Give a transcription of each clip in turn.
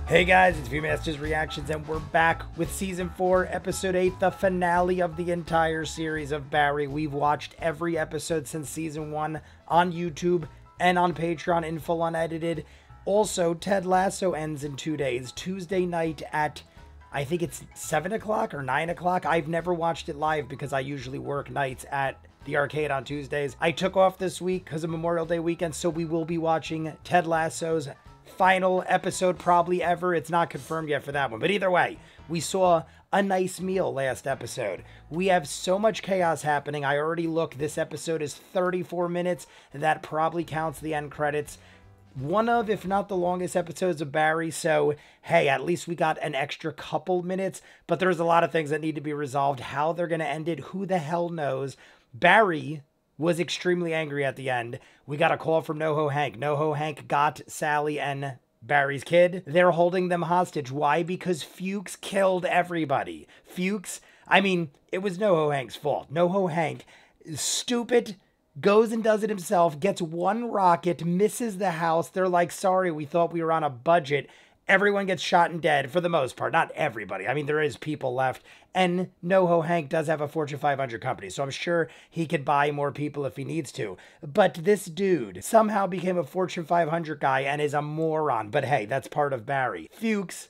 Hey guys, it's ViewMasters Reactions, and we're back with Season 4, Episode 8, the finale of the entire series of Barry. We've watched every episode since Season 1 on YouTube and on Patreon in full unedited. Also, Ted Lasso ends in 2 days, Tuesday night at, I think it's 7 o'clock or 9 o'clock. I've never watched it live because I usually work nights at the arcade on Tuesdays. I took off this week because of Memorial Day weekend, so we will be watching Ted Lasso's final episode probably ever. It's not confirmed yet for that one, but either way, we saw a nice meal last episode. We have so much chaos happening. I already looked. This episode is 34 minutes. That probably counts the end credits. One of, if not the longest episodes of Barry, so hey, at least we got an extra couple minutes, but there's a lot of things that need to be resolved. How they're going to end it, who the hell knows? Barry was extremely angry at the end. We got a call from NoHo Hank. NoHo Hank got Sally and Barry's kid. They're holding them hostage. Why? Because Fuchs killed everybody. Fuchs, I mean, it was NoHo Hank's fault. NoHo Hank, stupid, goes and does it himself, gets one rocket, misses the house. They're like, sorry, we thought we were on a budget. Everyone gets shot and dead for the most part. Not everybody. I mean, there is people left. And NoHo Hank does have a Fortune 500 company, so I'm sure he could buy more people if he needs to. But this dude somehow became a Fortune 500 guy and is a moron. But hey, that's part of Barry. Fuchs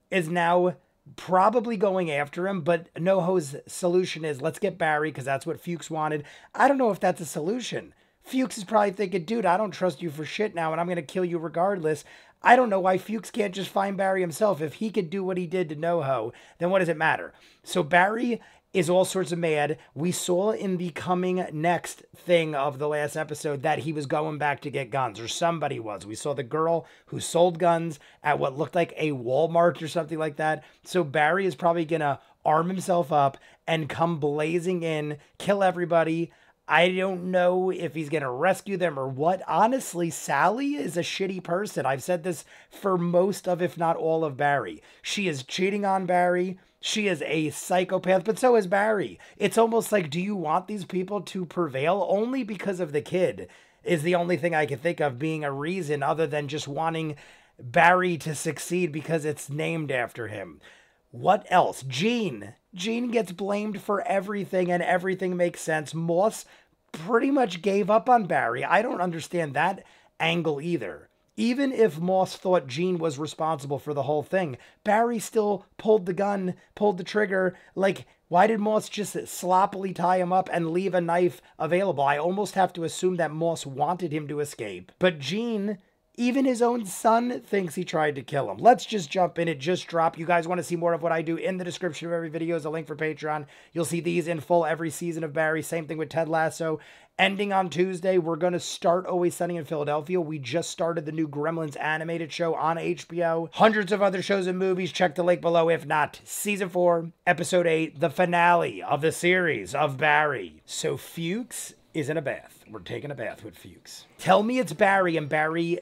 is now probably going after him, but NoHo's solution is, let's get Barry, because that's what Fuchs wanted. I don't know if that's a solution. Fuchs is probably thinking, dude, I don't trust you for shit now, and I'm going to kill you regardless. I don't know why Fuchs can't just find Barry himself. If he could do what he did to NoHo, then what does it matter? So Barry is all sorts of mad. We saw in the coming next thing of the last episode that he was going back to get guns, or somebody was. We saw the girl who sold guns at what looked like a Walmart or something like that. So Barry is probably going to arm himself up and come blazing in, kill everybody. I don't know if he's going to rescue them or what. Honestly, Sally is a shitty person. I've said this for most of, if not all of Barry. She is cheating on Barry. She is a psychopath, but so is Barry. It's almost like, do you want these people to prevail? Only because of the kid is the only thing I can think of being a reason other than just wanting Barry to succeed because it's named after him. What else? Gene gets blamed for everything and everything makes sense. Moss pretty much gave up on Barry. I don't understand that angle either. Even if Moss thought Gene was responsible for the whole thing, Barry still pulled the gun, pulled the trigger. Like, why did Moss just sloppily tie him up and leave a knife available? I almost have to assume that Moss wanted him to escape. But Gene, even his own son thinks he tried to kill him. Let's just jump in. It just dropped. You guys want to see more of what I do? In the description of every video is a link for Patreon. You'll see these in full every season of Barry. Same thing with Ted Lasso. Ending on Tuesday, we're going to start Always Sunny in Philadelphia. We just started the new Gremlins animated show on HBO. Hundreds of other shows and movies. Check the link below. If not, Season 4, Episode 8, the finale of the series of Barry. So Fuchs is in a bath. We're taking a bath with Fuchs. Tell me it's Barry, and Barry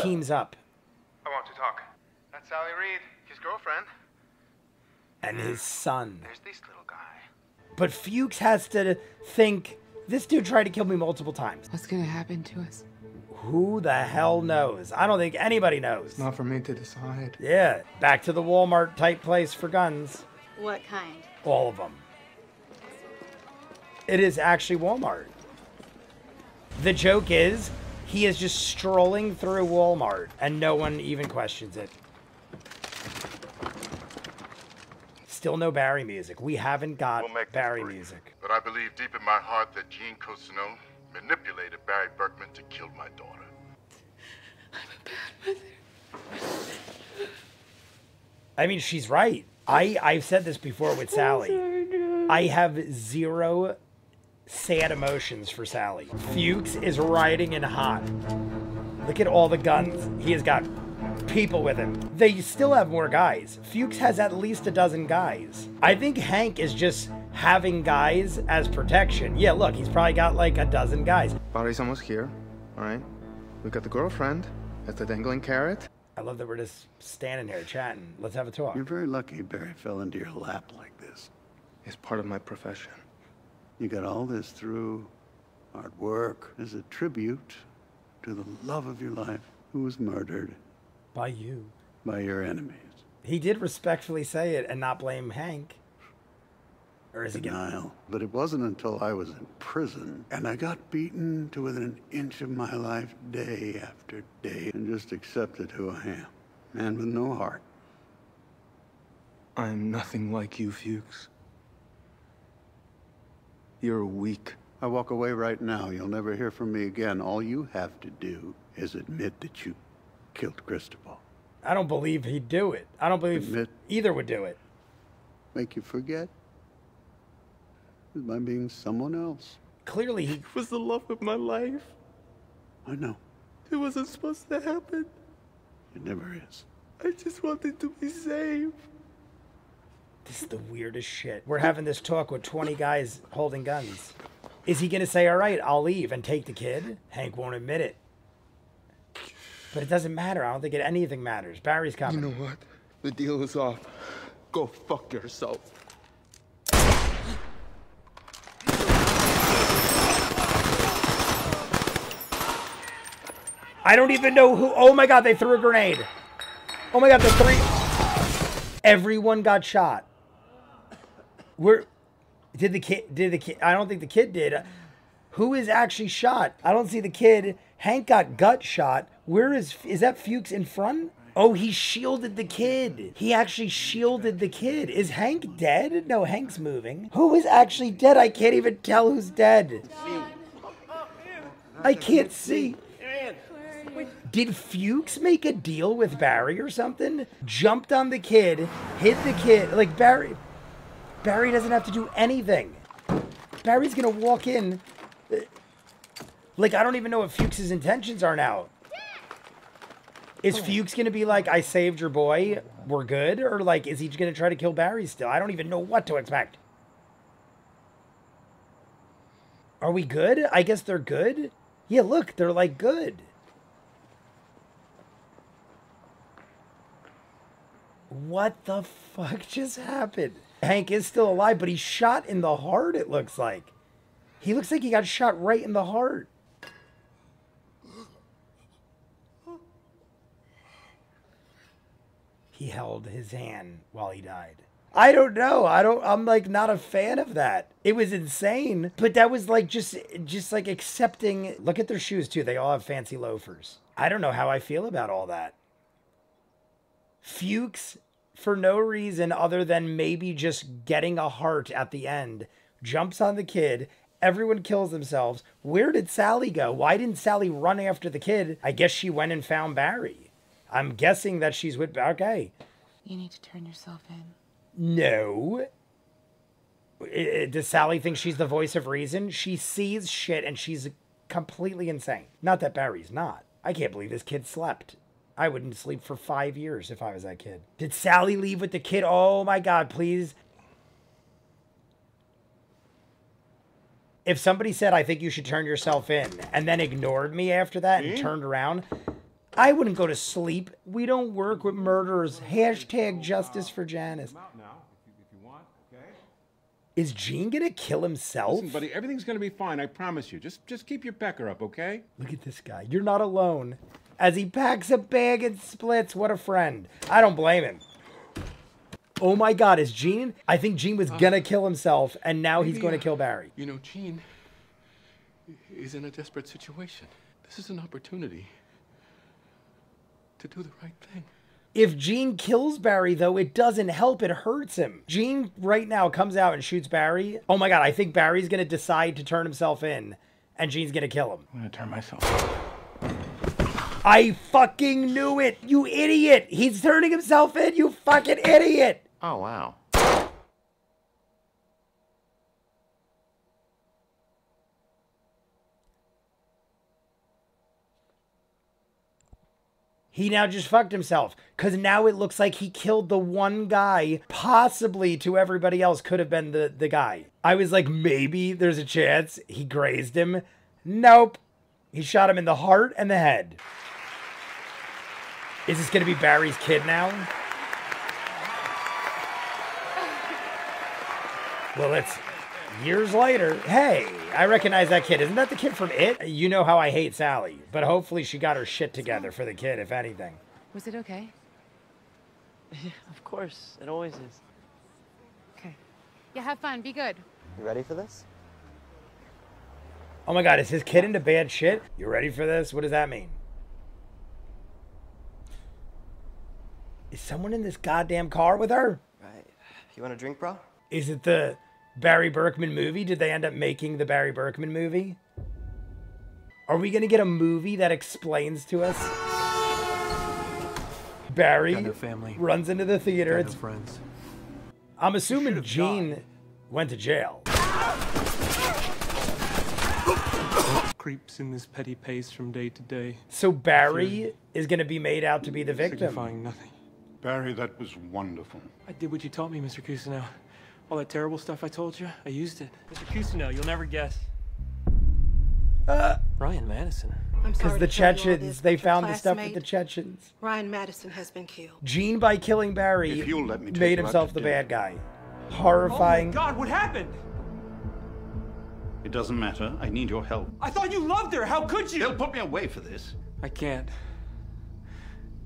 teams up. I want to talk. That's Sally Reed, his girlfriend. And his son. There's this little guy. But Fuchs has to think, this dude tried to kill me multiple times. What's gonna happen to us? Who the hell knows? I don't think anybody knows. Not for me to decide. Yeah, back to the Walmart type place for guns. What kind? All of them. It is actually Walmart. The joke is, he is just strolling through Walmart, and no one even questions it. Still no Barry music. We haven't got Barry music. But I believe deep in my heart that Jean Cosino manipulated Barry Berkman to kill my daughter. I'm a bad mother. I mean, she's right. I've said this before with Sally. I have zero sad emotions for Sally. Fuchs is riding in hot. Look at all the guns. He has got people with him. They still have more guys. Fuchs has at least a dozen guys. I think Hank is just having guys as protection. Yeah, look, he's probably got like a dozen guys. Barry's almost here, all right? We got the girlfriend. That's the dangling carrot. I love that we're just standing here chatting. Let's have a talk. You're very lucky Barry fell into your lap like this. It's part of my profession. You got all this through hard work as a tribute to the love of your life who was murdered. By you. by your enemies. He did respectfully say it and not blame Hank. Or is he gonna... Denial. But it wasn't until I was in prison and I got beaten to within an inch of my life day after day and just accepted who I am. Man with no heart. I'm nothing like you, Fuchs. You're weak. I walk away right now. You'll never hear from me again. All you have to do is admit that you killed Cristobal. I don't believe he'd do it. I don't believe Admit. either would do it. Make you forget? By being someone else. Clearly he... It was the love of my life. I know. It wasn't supposed to happen. It never is. I just wanted to be safe. This is the weirdest shit. We're having this talk with 20 guys holding guns. Is he going to say, all right, I'll leave and take the kid? Hank won't admit it. But it doesn't matter. I don't think anything matters. Barry's coming. You know what? The deal is off. Go fuck yourself. I don't even know who... Oh my God, they threw a grenade. Oh my God, the three... Everyone got shot. Did the kid... I don't think the kid did. Who is actually shot? I don't see the kid. Hank got gut shot. Where is that Fuchs in front? Oh, he shielded the kid. He actually shielded the kid. Is Hank dead? No, Hank's moving. Who is actually dead? I can't even tell who's dead. I can't see. Did Fuchs make a deal with Barry or something? Jumped on the kid, hit the kid. Like, Barry doesn't have to do anything. Barry's gonna walk in. Like, I don't even know what Fuchs's intentions are now. Is Fuchs gonna be like, I saved your boy, we're good? Or, like, is he gonna try to kill Barry still? I don't even know what to expect. Are we good? I guess they're good? Yeah, look, they're, like, good. What the fuck just happened? Hank is still alive, but he's shot in the heart, it looks like. He looks like he got shot right in the heart. He held his hand while he died. I don't know. I'm like not a fan of that. It was insane, but that was like just like accepting. Look at their shoes too. They all have fancy loafers. I don't know how I feel about all that. Fuchs, for no reason other than maybe just getting a heart at the end, jumps on the kid. Everyone kills themselves. Where did Sally go? Why didn't Sally run after the kid? I guess she went and found Barry. I'm guessing that she's with... Okay. You need to turn yourself in. No. Does Sally think she's the voice of reason? She sees shit and she's completely insane. Not that Barry's not. I can't believe this kid slept. I wouldn't sleep for 5 years if I was that kid. Did Sally leave with the kid? Oh my God, please. If somebody said, I think you should turn yourself in, and then ignored me after that and turned around, I wouldn't go to sleep. We don't work with murderers. Hashtag justice for Janice. Is Gene gonna kill himself? Listen, buddy, everything's gonna be fine, I promise you. Just keep your pecker up, okay? Look at this guy. You're not alone. As he packs a bag and splits, what a friend. I don't blame him. Oh my God, is Gene? I think Gene was gonna kill himself, and now he's going to kill Barry. You know, Gene is in a desperate situation. This is an opportunity to do the right thing. If Gene kills Barry, though, it doesn't help. It hurts him. Gene right now comes out and shoots Barry. Oh my God, I think Barry's going to decide to turn himself in, and Gene's going to kill him. I'm gonna turn myself. I fucking knew it, you idiot. He's turning himself in, you fucking idiot. Oh, wow. He now just fucked himself because now it looks like he killed the one guy, possibly to everybody else could have been the guy. I was like, maybe there's a chance he grazed him. Nope. He shot him in the heart and the head. Is this going to be Barry's kid now? Well, it's years later. Hey, I recognize that kid. Isn't that the kid from It? You know how I hate Sally, but hopefully she got her shit together for the kid, if anything. Was it okay? Of course, it always is. Okay. Yeah, have fun. Be good. You ready for this? Oh my God, is his kid into bad shit? You ready for this? What does that mean? Is someone in this goddamn car with her? Right. You want a drink, bro? Is it the Barry Berkman movie? Did they end up making the Barry Berkman movie? Are we going to get a movie that explains to us? Barry runs into the theater. It's friends. I'm assuming Gene went to jail. Creeps in this petty pace from day to day. So Barry is going to be made out to be the victim. Signifying nothing. Barry, that was wonderful. I did what you taught me, Mr. Cousineau. All that terrible stuff I told you, I used it. Mr. Cousineau, you'll never guess. Ryan Madison. Because the Chechens, they found the stuff with the Chechens. Ryan Madison has been killed. Gene, by killing Barry, made himself the bad guy. Horrifying. Oh my God, what happened? It doesn't matter. I need your help. I thought you loved her. How could you? They'll put me away for this. I can't.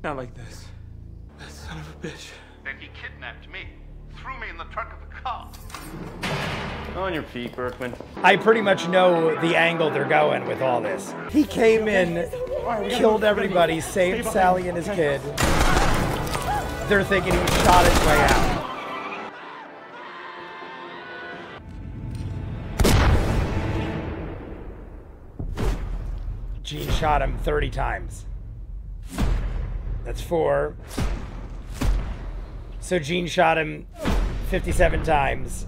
Not like this. That son of a bitch. Then he kidnapped me, threw me in the trunk of the car. On your feet, Berkman. I pretty much know the angle they're going with all this. He came in, killed everybody, saved Sally and his kid. They're thinking he shot his way out. Gene shot him 30 times. That's 4. So Gene shot him 57 times.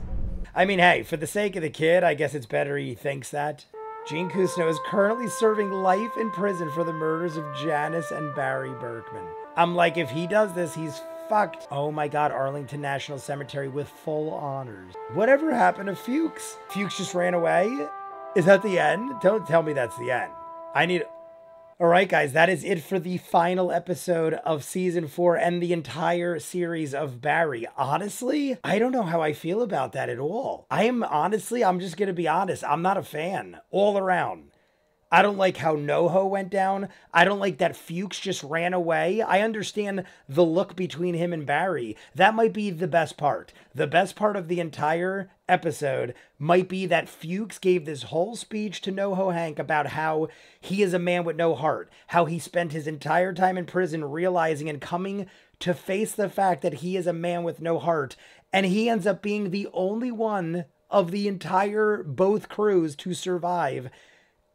I mean, hey, for the sake of the kid, I guess it's better he thinks that. Gene Cousineau is currently serving life in prison for the murders of Janice and Barry Berkman. I'm like, if he does this, he's fucked. Oh my God, Arlington National Cemetery with full honors. Whatever happened to Fuchs? Fuchs just ran away? Is that the end? Don't tell me that's the end. All right, guys, that is it for the final episode of season 4 and the entire series of Barry. Honestly, I don't know how I feel about that at all. I'm just going to be honest. I'm not a fan all around. I don't like how NoHo went down. I don't like that Fuchs just ran away. I understand the look between him and Barry. That might be the best part. The best part of the entire episode might be that Fuchs gave this whole speech to NoHo Hank about how he is a man with no heart, how he spent his entire time in prison realizing and coming to face the fact that he is a man with no heart, and he ends up being the only one of the entire both crews to survive,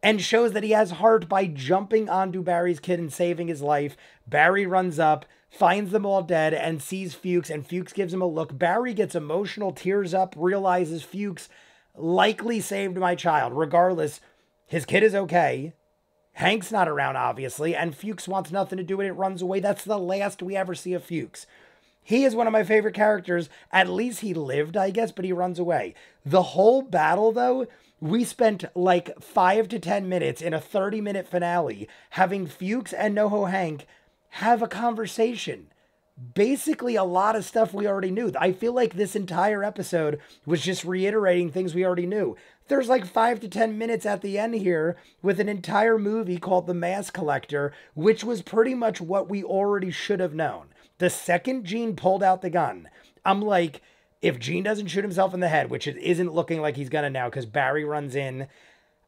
and shows that he has heart by jumping onto Barry's kid and saving his life. Barry runs up, finds them all dead, and sees Fuchs, and Fuchs gives him a look. Barry gets emotional, tears up, realizes Fuchs likely saved my child. Regardless, his kid is okay. Hank's not around, obviously, and Fuchs wants nothing to do with it, runs away. That's the last we ever see of Fuchs. He is one of my favorite characters. At least he lived, I guess, but he runs away. The whole battle, though, we spent like 5 to 10 minutes in a 30-minute finale having Fuchs and NoHo Hank have a conversation. Basically, a lot of stuff we already knew. I feel like this entire episode was just reiterating things we already knew. There's like 5 to 10 minutes at the end here with an entire movie called The Mask Collector, which was pretty much what we already should have known. The second Gene pulled out the gun, I'm like, if Gene doesn't shoot himself in the head, which it isn't looking like he's gonna now because Barry runs in,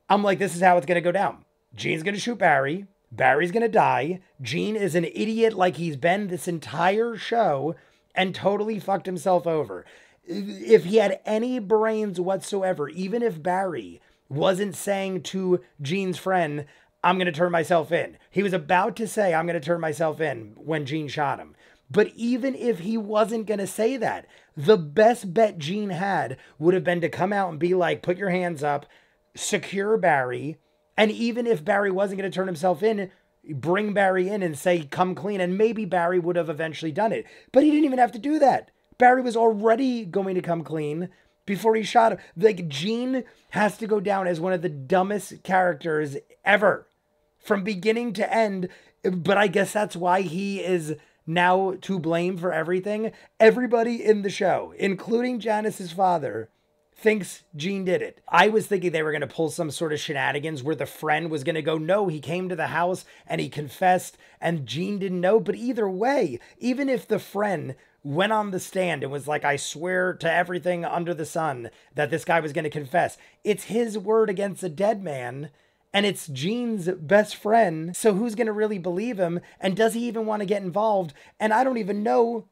I'm like, this is how it's gonna go down. Gene's gonna shoot Barry. Barry's gonna die. Gene is an idiot like he's been this entire show and totally fucked himself over. If he had any brains whatsoever, even if Barry wasn't saying to Gene's friend, I'm gonna turn myself in. He was about to say, I'm gonna turn myself in when Gene shot him. But even if he wasn't going to say that, the best bet Gene had would have been to come out and be like, put your hands up, secure Barry. And even if Barry wasn't going to turn himself in, bring Barry in and say, come clean. And maybe Barry would have eventually done it. But he didn't even have to do that. Barry was already going to come clean before he shot him. Like, Gene has to go down as one of the dumbest characters ever from beginning to end. But I guess that's why he is now to blame for everything. Everybody in the show, including Janice's father, thinks Gene did it. I was thinking they were going to pull some sort of shenanigans where the friend was going to go, no, he came to the house and he confessed and Gene didn't know. But either way, even if the friend went on the stand and was like, I swear to everything under the sun that this guy was going to confess, it's his word against a dead man. And it's Gene's best friend. So who's going to really believe him? And does he even want to get involved? And I don't even know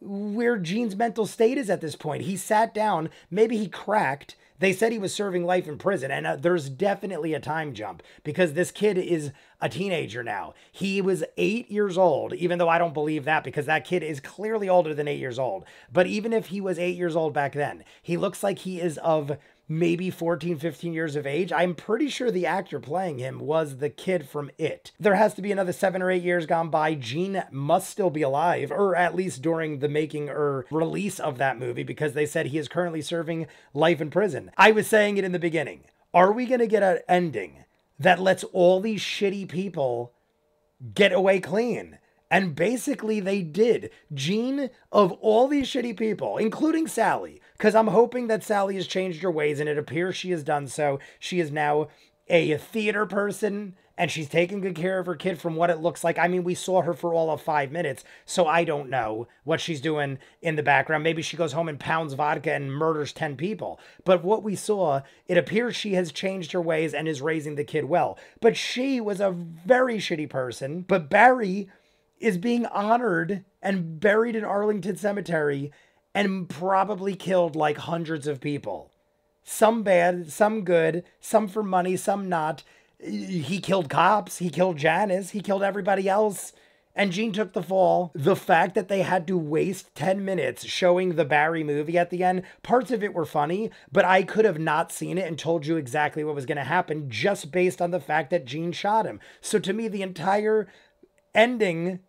where Gene's mental state is at this point. He sat down, maybe he cracked. They said he was serving life in prison, and there's definitely a time jump because this kid is a teenager now. He was 8 years old, even though I don't believe that because that kid is clearly older than 8 years old. But even if he was 8 years old back then, he looks like he is of maybe 14, 15 years of age. I'm pretty sure the actor playing him was the kid from It. There has to be another 7 or 8 years gone by. Gene must still be alive, or at least during the making or release of that movie, because they said he is currently serving life in prison. I was saying it in the beginning. Are we going to get an ending that lets all these shitty people get away clean? And basically they did. Gene, of all these shitty people, including Sally, because I'm hoping that Sally has changed her ways and it appears she has done so. She is now a theater person and she's taking good care of her kid from what it looks like. I mean, we saw her for all of 5 minutes, so I don't know what she's doing in the background. Maybe she goes home and pounds vodka and murders 10 people. But what we saw, it appears she has changed her ways and is raising the kid well. But she was a very shitty person. But Barry is being honored and buried in Arlington Cemetery and probably killed like hundreds of people. Some bad, some good, some for money, some not. He killed cops, he killed Janice, he killed everybody else, and Gene took the fall. The fact that they had to waste 10 minutes showing the Barry movie at the end, parts of it were funny, but I could have not seen it and told you exactly what was going to happen just based on the fact that Gene shot him. So to me, the entire ending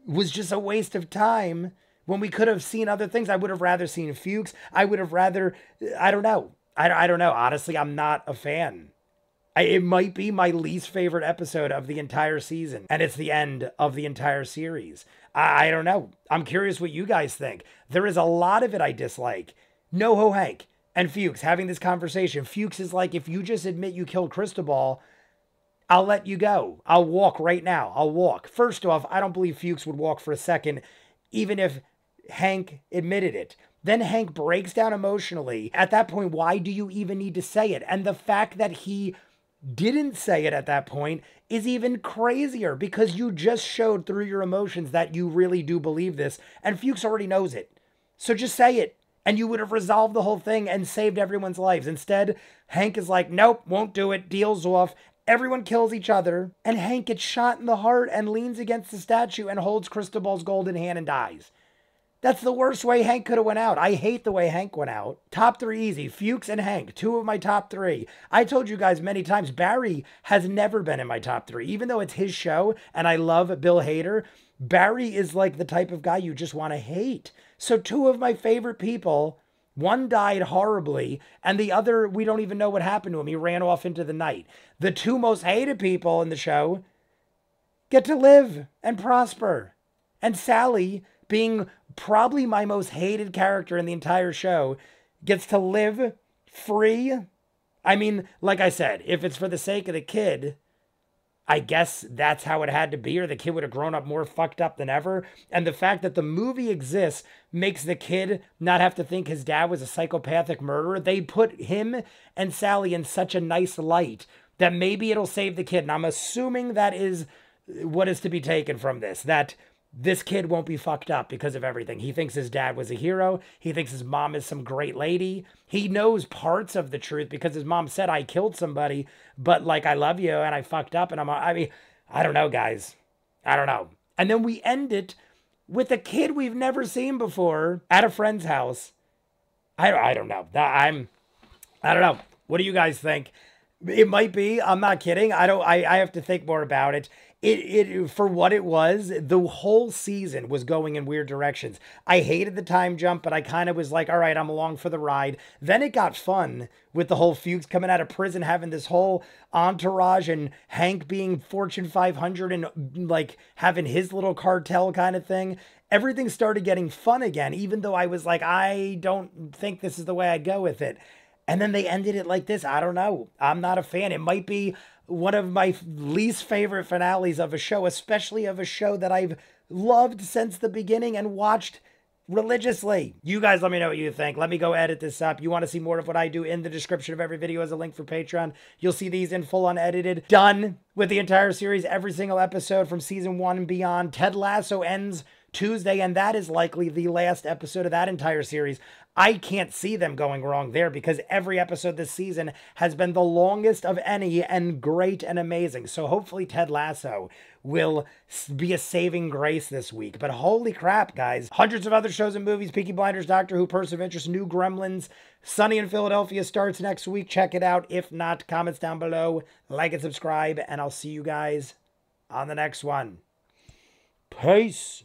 was just a waste of time when we could have seen other things. I would have rather seen Fuchs. I would have rather, I don't know. I don't know. Honestly, I'm not a fan. It might be my least favorite episode of the entire season, and it's the end of the entire series. I don't know. I'm curious what you guys think. There is a lot of it I dislike. NoHo Hank and Fuchs having this conversation. Fuchs is like, if you just admit you killed Cristobal, I'll let you go. I'll walk right now. I'll walk. First off, I don't believe Fuchs would walk for a second, even if Hank admitted it. Then Hank breaks down emotionally. At that point, why do you even need to say it? And the fact that he didn't say it at that point is even crazier because you just showed through your emotions that you really do believe this. And Fuchs already knows it. So just say it. And you would have resolved the whole thing and saved everyone's lives. Instead, Hank is like, nope, won't do it. Deal's off. Everyone kills each other, and Hank gets shot in the heart and leans against the statue and holds Cristobal's golden hand and dies. That's the worst way Hank could have went out. I hate the way Hank went out. Top 3 easy. Fuchs and Hank, 2 of my top 3. I told you guys many times, Barry has never been in my top 3. Even though it's his show, and I love Bill Hader, Barry is like the type of guy you just want to hate. So 2 of my favorite people, one died horribly, and the other, we don't even know what happened to him. He ran off into the night. The 2 most hated people in the show get to live and prosper. And Sally, being probably my most hated character in the entire show, gets to live free. I mean, like I said, if it's for the sake of the kid, I guess that's how it had to be, or the kid would have grown up more fucked up than ever. And the fact that the movie exists makes the kid not have to think his dad was a psychopathic murderer. They put him and Sally in such a nice light that maybe it'll save the kid. And I'm assuming that is what is to be taken from this, that this kid won't be fucked up because of everything. He thinks his dad was a hero. He thinks his mom is some great lady. He knows parts of the truth because his mom said, I killed somebody, but like, I love you and I fucked up. And I mean, I don't know, guys. I don't know. And then we end it with a kid we've never seen before at a friend's house. I don't know. I don't know. What do you guys think? It might be. I'm not kidding. I have to think more about it. It for what it was, the whole season was going in weird directions. I hated the time jump, but I kind of was like, all right, I'm along for the ride. Then it got fun with the whole Fuchs coming out of prison, having this whole entourage, and Hank being Fortune 500 and like having his little cartel kind of thing. Everything started getting fun again, even though I was like, I don't think this is the way I'd go with it. And then they ended it like this. I don't know. I'm not a fan. It might be one of my least favorite finales of a show, especially of a show that I've loved since the beginning and watched religiously. You guys let me know what you think. Let me go edit this up. You want to see more of what I do? In the description of every video is a link for Patreon. You'll see these in full unedited. Done with the entire series, every single episode from season 1 and beyond. Ted Lasso ends Tuesday, and that is likely the last episode of that entire series. I can't see them going wrong there because every episode this season has been the longest of any and great and amazing. So hopefully Ted Lasso will be a saving grace this week. But holy crap, guys. Hundreds of other shows and movies. Peaky Blinders, Doctor Who, Person of Interest, New Gremlins, Sunny in Philadelphia starts next week. Check it out. If not, comments down below. Like and subscribe. And I'll see you guys on the next one. Peace.